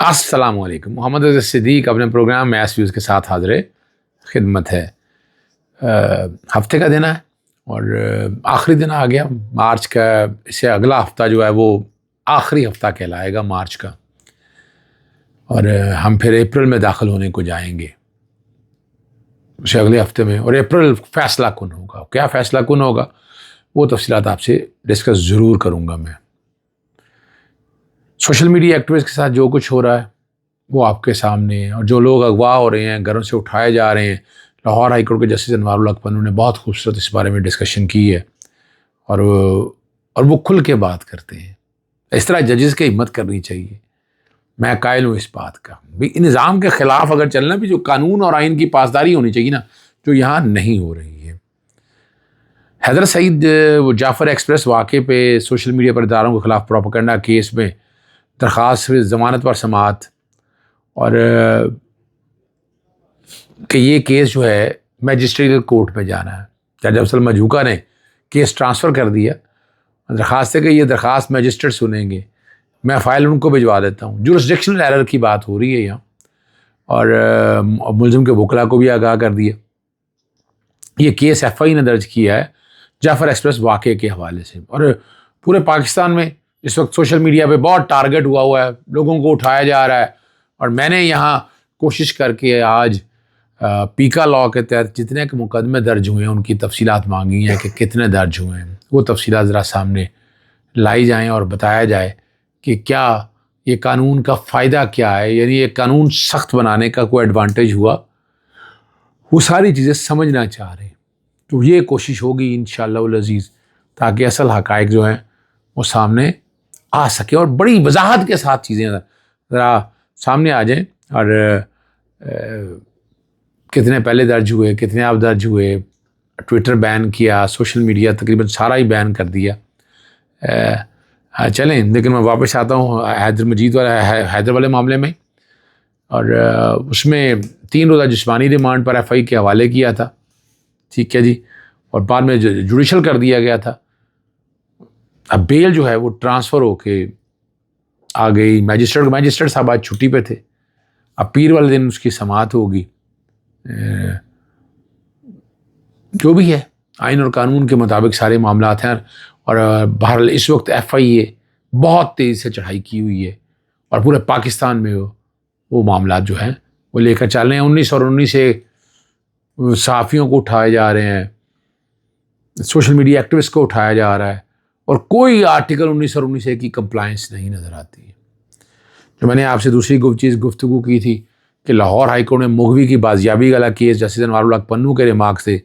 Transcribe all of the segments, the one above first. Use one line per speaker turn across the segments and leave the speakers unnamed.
السلام علیکم. محمد رضا صدیق اپنے پروگرام میس ویوز کے ساتھ حاضر خدمت ہے. ہفتے کا دن ہے اور آخری دن آ گیا مارچ کا. اس سے اگلا ہفتہ جو ہے وہ آخری ہفتہ کہلائے گا مارچ کا، اور ہم پھر اپریل میں داخل ہونے کو جائیں گے اسے اگلے ہفتے میں. اور اپریل فیصلہ کن ہوگا. کیا فیصلہ کن ہوگا وہ تفصیلات آپ سے ڈسکس ضرور کروں گا میں. سوشل میڈیا ایکٹیوسٹ کے ساتھ جو کچھ ہو رہا ہے وہ آپ کے سامنے ہے، اور جو لوگ اغوا ہو رہے ہیں، گھروں سے اٹھائے جا رہے ہیں. لاہور ہائی کورٹ کے جسٹس انوار الحق پنو نے بہت خوبصورت اس بارے میں ڈسکشن کی ہے، اور وہ کھل کے بات کرتے ہیں. اس طرح ججز کی ہمت کرنی چاہیے. میں قائل ہوں اس بات کا. نظام کے خلاف اگر چلنا بھی، جو قانون اور آئین کی پاسداری ہونی چاہیے نا، جو یہاں نہیں ہو رہی ہے. حیدر سعید وہ جعفر ایکسپریس واقعے پہ سوشل میڈیا پر اداروں کے خلاف پروپیگنڈا کیس میں درخواست ضمانت پر سماعت، اور کہ یہ کیس جو ہے میجسٹریٹ کورٹ میں جانا ہے. جج افضل مجھوکا نے کیس ٹرانسفر کر دیا. درخواست ہے کہ یہ درخواست میجسٹریٹ سنیں گے. میں فائل ان کو بھجوا دیتا ہوں. جورسڈکشنل ایرر کی بات ہو رہی ہے یہاں، اور ملزم کے وکلا کو بھی آگاہ کر دیا. یہ کیس ایف آئی نے درج کیا ہے جعفر ایکسپریس واقعے کے حوالے سے. اور پورے پاکستان میں اس وقت سوشل میڈیا پہ بہت ٹارگٹ ہوا ہے، لوگوں کو اٹھایا جا رہا ہے. اور میں نے یہاں کوشش کر کے آج پیکا لاء کے تحت جتنے کے مقدمے درج ہوئے ہیں ان کی تفصیلات مانگی ہیں کہ کتنے درج ہوئے ہیں. وہ تفصیلات ذرا سامنے لائی جائیں اور بتایا جائے کہ کیا یہ قانون کا فائدہ کیا ہے. یعنی یہ قانون سخت بنانے کا کوئی ایڈوانٹیج ہوا، وہ ساری چیزیں سمجھنا چاہ رہے ہیں. تو یہ کوشش ہوگی انشاءاللہ العزیز، تاکہ اصل حقائق جو ہیں وہ سامنے آ سکے اور بڑی وضاحت کے ساتھ چیزیں ذرا سامنے آ جائیں. اور کتنے پہلے درج ہوئے، کتنے اب درج ہوئے. ٹویٹر بین کیا، سوشل میڈیا تقریباً سارا ہی بین کر دیا. چلیں، لیکن میں واپس آتا ہوں حیدر والے معاملے میں. اور اس میں 3 روزہ جسمانی ریمانڈ پر ایف آئی کے حوالے کیا تھا، ٹھیک ہے جی، اور بعد میں جوڈیشل کر دیا گیا تھا. اب بیل جو ہے وہ ٹرانسفر ہو کے آ گئی میجسٹریٹ صاحب آج چھٹی پہ تھے. اب پیر والے دن اس کی سماعت ہوگی. جو بھی ہے آئین اور قانون کے مطابق سارے معاملات ہیں. اور بہرحال اس وقت ایف آئی اے بہت تیزی سے چڑھائی کی ہوئی ہے، اور پورے پاکستان میں وہ معاملات جو ہیں وہ لے کر چل رہے ہیں. 19 اور 19 سے صحافیوں کو اٹھائے جا رہے ہیں، سوشل میڈیا ایکٹیوسٹ کو اٹھایا جا رہا ہے، اور کوئی آرٹیکل 19 اور 19 کی کمپلائنس نہیں نظر آتی ہے. جو میں نے آپ سے دوسری گفتگو کی تھی کہ لاہور ہائی کورٹ نے مغوی کی بازیابی والا کیس جسٹس انوار الحق پنو کے ریمارک سے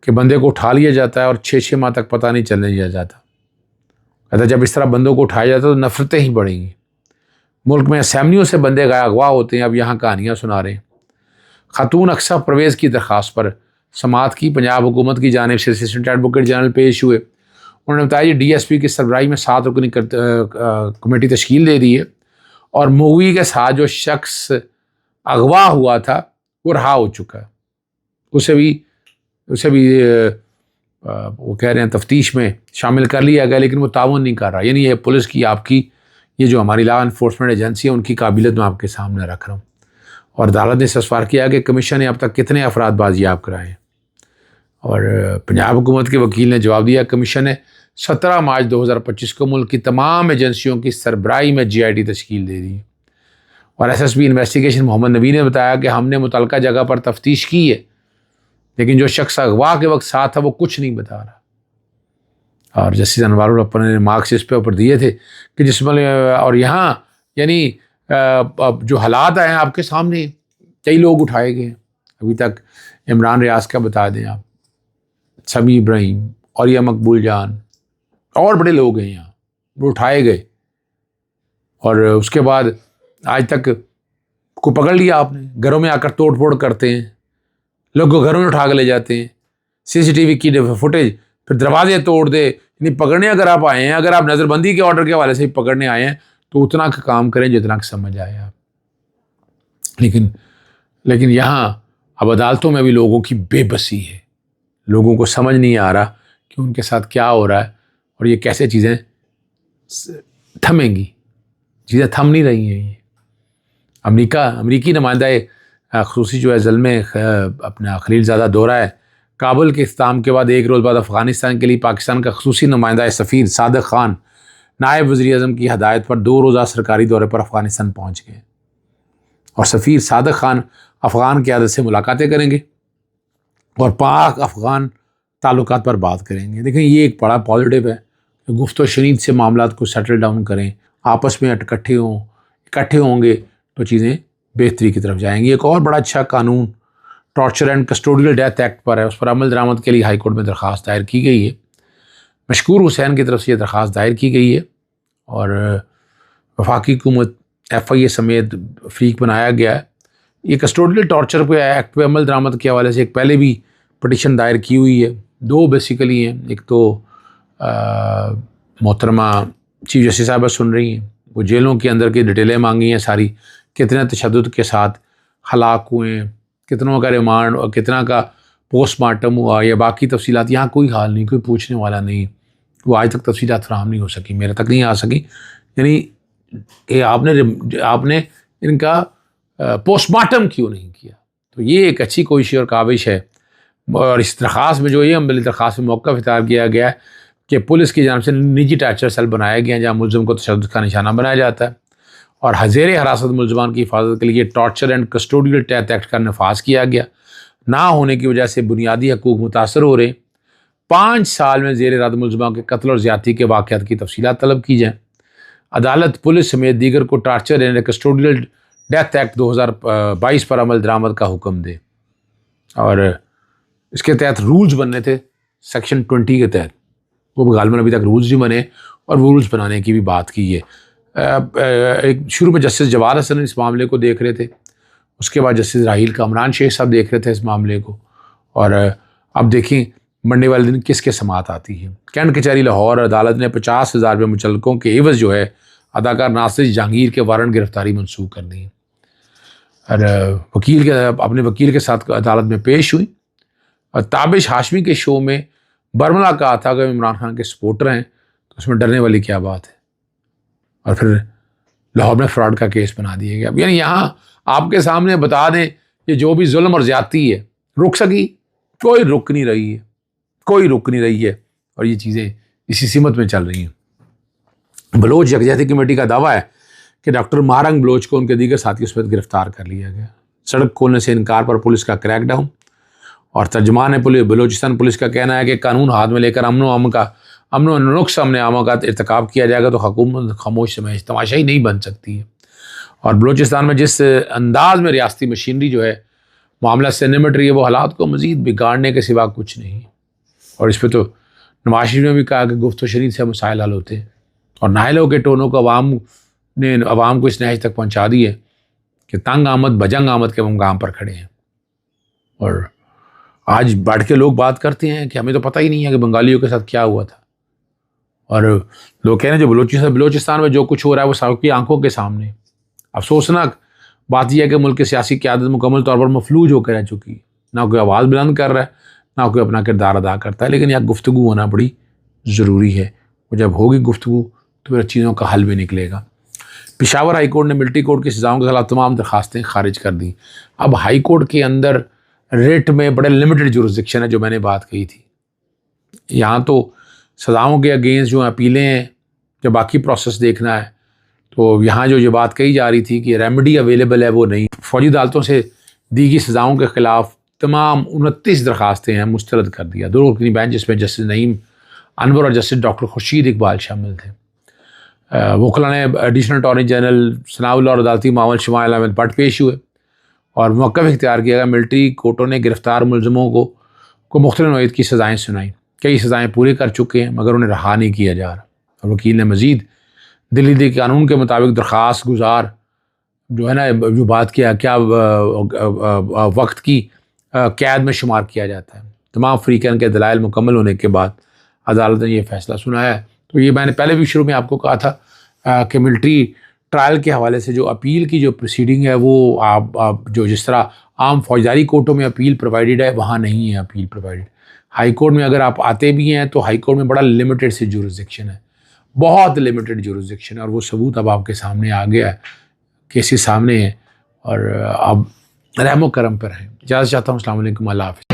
کہ بندے کو اٹھا لیا جاتا ہے اور 6 ماہ تک پتہ نہیں چلنے دیا جاتا. کہتا جب اس طرح بندوں کو اٹھایا جاتا ہے تو نفرتیں ہی بڑھیں گی. ملک میں اسمبلیوں سے بندے اغوا ہوتے ہیں، اب یہاں کہانیاں سنا رہے ہیں. خاتون اقصیٰ پرویز کی درخواست پر سماعت کی پنجاب حکومت کی جانب سے اسسٹنٹ ایڈوکیٹ جنرل پیش ہوئے. انہوں نے بتایا ڈی ایس پی کی سربراہی میں 7 رکنی کمیٹی تشکیل دے دی ہے، اور مغوی کے ساتھ جو شخص اغوا ہوا تھا وہ رہا ہو چکا ہے. اسے بھی وہ کہہ رہے ہیں تفتیش میں شامل کر لیا گیا، لیکن وہ تعاون نہیں کر رہا. یعنی یہ پولیس کی، آپ کی، یہ جو ہماری لا انفورسمنٹ ایجنسی ہے، ان کی قابلیت میں آپ کے سامنے رکھ رہا ہوں. اور عدالت نے استفسار کیا کہ کمیشن نے اب تک کتنے افراد بازیاب کرائے ہیں. اور پنجاب حکومت کے وکیل نے جواب دیا کمیشن نے 17 مارچ 2025 کو ملک کی تمام ایجنسیوں کی سربراہی میں جی آئی ٹی تشکیل دے دی. اور ایس ایس پی انویسٹیگیشن محمد نبی نے بتایا کہ ہم نے متعلقہ جگہ پر تفتیش کی ہے، لیکن جو شخص اغوا کے وقت ساتھ تھا وہ کچھ نہیں بتا رہا. اور جسٹس انوار الحق نے مارکس اس پہ اوپر دیے تھے کہ جس میں، اور یہاں یعنی جو حالات آئے ہیں آپ کے سامنے، کئی لوگ اٹھائے گئے ہیں ابھی تک. عمران ریاض کا بتا دیں آپ، سمیع ابراہیم اور یا مقبول جان اور بڑے لوگ ہیں یہاں، وہ اٹھائے گئے. اور اس کے بعد آج تک کو پکڑ لیا آپ نے. گھروں میں آ کر توڑ پھوڑ کرتے ہیں، لوگوں کو گھروں میں اٹھا کے لے جاتے ہیں. سی سی ٹی وی کی فوٹیج، پھر دروازے توڑ دے. یعنی پکڑنے اگر آپ آئے ہیں، اگر آپ نظر بندی کے آرڈر کے حوالے سے پکڑنے آئے ہیں تو اتنا کا کام کریں جتنا کہ سمجھ آئے آپ. لیکن یہاں اب عدالتوں میں بھی لوگوں کی بے بسی ہے. لوگوں کو سمجھ نہیں آ رہا کہ ان کے ساتھ کیا ہو رہا ہے، اور یہ کیسے چیزیں تھمیں گی. چیزیں تھم نہیں رہی ہیں. امریکی نمائندہ خصوصی جو ہے زلمے اپنا خلیل زادہ دورہ ہے کابل کے اختتام کے بعد ایک روز بعد افغانستان کے لیے پاکستان کا خصوصی نمائندہ سفیر صادق خان نائب وزیر اعظم کی ہدایت پر 2 روزہ سرکاری دورے پر افغانستان پہنچ گئے اور سفیر صادق خان افغان قیادت سے ملاقاتیں کریں گے اور پاک افغان تعلقات پر بات کریں گے۔ دیکھیں یہ ایک بڑا پازیٹیو ہے کہ گفت و شنید سے معاملات کو سیٹل ڈاؤن کریں، آپس میں اکٹھے ہوں گے تو چیزیں بہتری کی طرف جائیں گی۔ ایک اور بڑا اچھا قانون torture and custodial death act پر ہے، اس پر عمل درآمد کے لیے ہائی کورٹ میں درخواست دائر کی گئی ہے۔ مشکور حسین کی طرف سے یہ درخواست دائر کی گئی ہے اور وفاقی حکومت FIA سمیت فریق بنایا گیا ہے۔ یہ کسٹوڈیل ٹارچر پہ ایکٹ پہ عمل درآمد کے حوالے سے ایک پہلے بھی پٹیشن دائر کی ہوئی ہے، 2 بیسیکلی ہیں۔ ایک تو محترمہ چیف جسٹس صاحبہ سن رہی ہیں، وہ جیلوں کے اندر کی ڈیٹیلیں مانگی ہیں ساری، کتنے تشدد کے ساتھ ہلاک ہوئے ہیں، کتنوں کا ریمانڈ اور کتنا کا پوسٹ مارٹم ہوا یا باقی تفصیلات، یہاں کوئی حال نہیں، کوئی پوچھنے والا نہیں، وہ آج تک تفصیلات فراہم نہیں ہو سکی، میرے تک نہیں آ سکی۔ یعنی کہ آپ نے ان کا پوسٹ مارٹم کیوں نہیں کیا؟ تو یہ ایک اچھی کوشش اور کاوش ہے۔ اور اس درخواست میں جو یہ عملی درخواست میں موقف اختیار کیا گیا ہے کہ پولیس کی جانب سے نجی ٹارچر سیل بنایا گیا ہے جہاں ملزم کو تشدد کا نشانہ بنایا جاتا ہے اور زیر حراست ملزمان کی حفاظت کے لیے torture and custodial death act کا نفاذ کیا گیا۔ نہ ہونے کی وجہ سے بنیادی حقوق متاثر ہو رہے ہیں۔ 5 سال میں زیر حراست ملزمان کے قتل اور زیادتی کے واقعات کی تفصیلات طلب کی جائیں۔ عدالت پولیس سمیت دیگر کو torture and custodial death act 2022 پر عمل درآمد کا حکم دے اور اس کے تحت رولز بننے تھے سیکشن 20 کے تحت، وہ غالباً ابھی تک رولز نہیں بنے اور وہ رولز بنانے کی بھی بات کی ہے۔ ایک شروع میں جسٹس جواد حسن اس معاملے کو دیکھ رہے تھے، اس کے بعد جسٹس راحیل کامران شیخ صاحب دیکھ رہے تھے اس معاملے کو، اور اب دیکھیں منڈے والے دن کس کے سماعت آتی ہے۔ کینٹ کچہری لاہور عدالت نے 50,000 روپے متعلقوں کے عوض جو ہے اداکار ناصر جہانگیر کے وارنٹ گرفتاری منسوخ کر دی ہے اور اپنے وکیل کے ساتھ عدالت میں پیش ہوئی اور تابش ہاشمی کے شو میں برملا کہا تھا کہ عمران خان کے سپورٹر ہیں تو اس میں ڈرنے والی کیا بات ہے، اور پھر لاہور میں فراڈ کا کیس بنا دیا گیا۔ یعنی یہاں آپ کے سامنے بتا دیں کہ جو بھی ظلم اور زیادتی ہے رک سکی، کوئی رک نہیں رہی ہے اور یہ چیزیں اسی سمت میں چل رہی ہیں۔ بلوچ یکجہتی کمیٹی کا دعویٰ ہے کہ ڈاکٹر مہارنگ بلوچ کو ان کے دیگر ساتھیوں سمیت گرفتار کر لیا گیا۔ سڑک کھولنے سے انکار پر پولیس کا کریک ڈاؤن اور ترجمان بلوچستان پولیس کا کہنا ہے کہ قانون ہاتھ میں لے کر امن و نقص امن عامہ کا ارتکاب کیا جائے گا تو حکومت خاموش تماشائی نہیں بن سکتی ہے۔ اور بلوچستان میں جس انداز میں ریاستی مشینری جو ہے معاملہ سے نمٹ رہی ہے وہ حالات کو مزید بگاڑنے کے سوا کچھ نہیں۔ اور اس پہ تو نواز شریف نے بھی کہا کہ گفت و شنید سے مسائل حل ہوتے ہیں اور نااہلوں کے ٹونوں کو عوام کو اس نہج تک پہنچا دی ہے کہ تنگ آمد بجنگ آمد کے مقام پر کھڑے ہیں۔ اور آج بڑھ کے لوگ بات کرتے ہیں کہ ہمیں تو پتہ ہی نہیں ہے کہ بنگالیوں کے ساتھ کیا ہوا تھا، اور لوگ کہہ رہے ہیں جو بلوچستان میں جو کچھ ہو رہا ہے وہ سب کی آنکھوں کے سامنے۔ افسوسناک بات یہ ہے کہ ملک کی سیاسی قیادت مکمل طور پر مفلوج ہو کے رہ چکی ہے، نہ کوئی آواز بلند کر رہا ہے نہ کوئی اپنا کردار ادا کرتا ہے، لیکن یہ گفتگو ہونا بڑی ضروری ہے، اور جب ہوگی گفتگو تو پھر چیزوں کا حل بھی نکلے گا۔ پشاور ہائی کورٹ نے ملٹری کورٹ کی سزاؤں کے خلاف تمام درخواستیں خارج کر دیں۔ اب ہائی کورٹ کے اندر ریٹ میں بڑے لمیٹڈ جورسڈکشن ہے، جو میں نے بات کہی تھی۔ یہاں تو سزاؤں کے اگینسٹ جو اپیلیں ہیں، جب باقی پروسیس دیکھنا ہے تو یہاں جو یہ بات کہی جا رہی تھی کہ ریمیڈی اویلیبل ہے وہ نہیں۔ فوجی عدالتوں سے دی گئی سزاؤں کے خلاف تمام 29 درخواستیں ہیں مسترد کر دیا۔ 2 رکنی بینچ جس میں جسٹس نعیم انور اور جسٹس ڈاکٹر خورشید اقبال شامل تھے۔ وکلا نے ایڈیشنل اٹارنی جنرل ثناء اللہ اور عدالتی معاون شمائل احمد بٹ پیش ہوئے اور موقف اختیار کیا گیا۔ ملٹری کورٹوں نے گرفتار ملزموں کو مختلف نوعیت کی سزائیں سنائیں، کئی سزائیں پورے کر چکے ہیں مگر انہیں رہا نہیں کیا جا رہا، اور وکیل نے مزید دلی قانون کے مطابق درخواست گزار جو ہے نا جو بات کیا وقت کی قید میں شمار کیا جاتا ہے۔ تمام فریقین کے دلائل مکمل ہونے کے بعد عدالت نے یہ فیصلہ سنایا ہے۔ تو یہ میں نے پہلے بھی شروع میں آپ کو کہا تھا کہ ملٹری ٹرائل کے حوالے سے جو اپیل کی جو پروسیڈنگ ہے وہ آپ جو جس طرح عام فوجداری کورٹوں میں اپیل پرووائڈڈ ہے وہاں نہیں ہے اپیل پرووائڈڈ۔ ہائی کورٹ میں اگر آپ آتے بھی ہیں تو ہائی کورٹ میں بڑا لمیٹڈ سی جورسڈکشن ہے، بہت لمیٹڈ جورسڈکشن ہے، اور وہ ثبوت اب آپ کے سامنے آ گیا ہے، کیسز سامنے ہیں، اور اب رحم و کرم پر ہیں. اجازت چاہتا ہوں. السلام علیکم. اللہ حافظ.